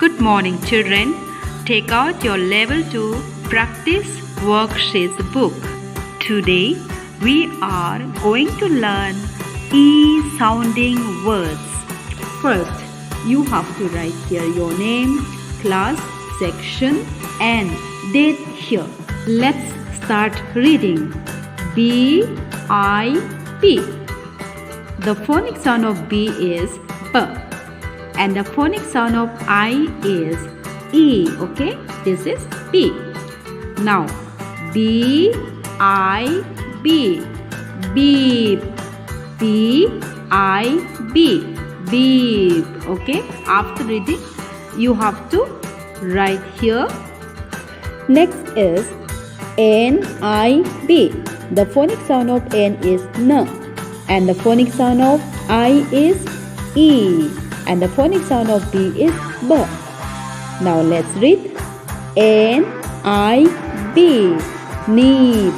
Good morning, children. Take out your level 2 practice worksheets book. Today, we are going to learn E sounding words. First, you have to write here your name, class, section, and date here. Let's start reading. B, I, B. The phonic sound of B is B. And the phonic sound of I is E. Okay, this is B. Now, B, I, B. Beep. B, I, B. Beep. Okay, after reading, you have to write here. Next is N, I, B. The phonic sound of N is N. And the phonic sound of I is E. And the phonic sound of B is B. Now let's read N, I, B. Neep.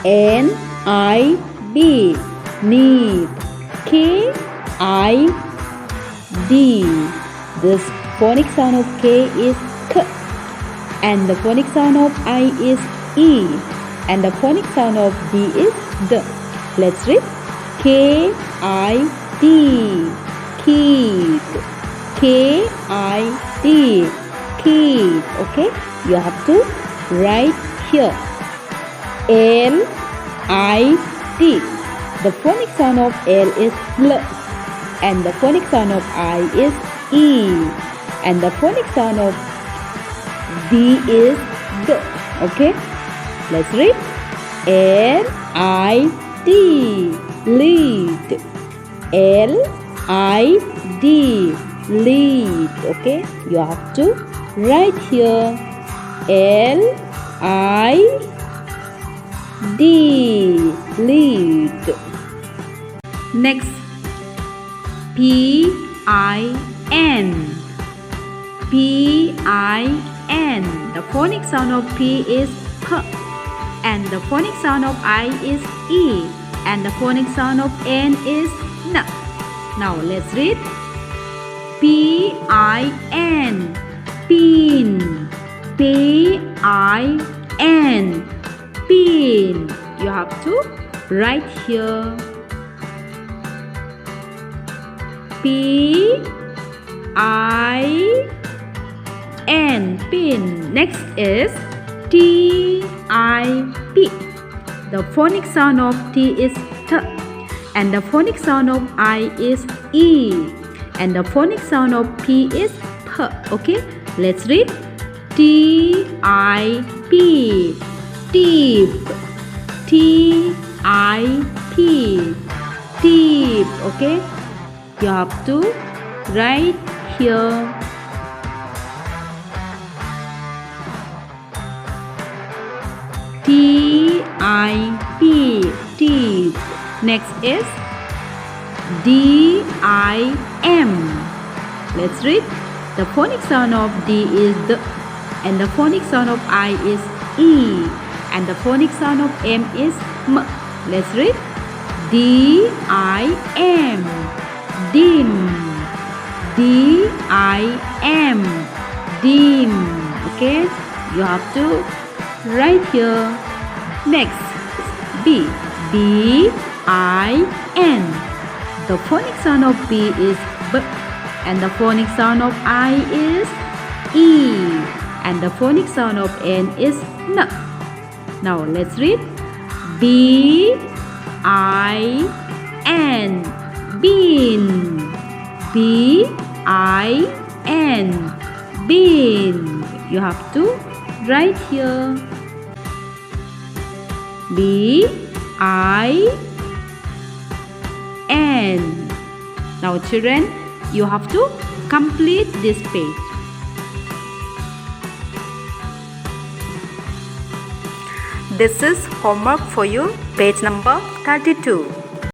N, I, B. Neep. K, I, D. This phonic sound of K is K. And the phonic sound of I is E. And the phonic sound of D is D. Let's read K, I, D. Keep. K, I, D. Keep. Okay, you have to write here. L, I, D. The phonic sound of L is L. And the phonic sound of I is E. And the phonic sound of D is D. Okay, let's read L, I, D. Lead. L, I, D. Lead. Okay, you have to write here L, I, D. Lead. Next, P, I, N. P, I, N. The phonic sound of P is P. And the phonic sound of I is E. And the phonic sound of N is N. Now let's read P, I, N. Pin. P, I, N. Pin. You have to write here P, I, N. Pin. Next is T, I, P. The phonic sound of T is T. And the phonic sound of I is E. And the phonic sound of P is P. Okay, let's read T, I, P. Tip. T, I, P. Tip. Okay, you have to write here T, I, P. Tip. Next is D, I, M. Let's read. The phonic sound of D is D. And the phonic sound of I is E. And the phonic sound of M is M. Let's read. D, I, M. Dim. D, I, M. Dim. Okay, you have to write here. Next, B. B, I, N. The phonic sound of B is B. And the phonic sound of I is E. And the phonic sound of N is N. Now let's read B, I, N. Bin. B, I, N. Bin. You have to write here B, I, N. Now children, you have to complete this page. This is homework for you, page number 32.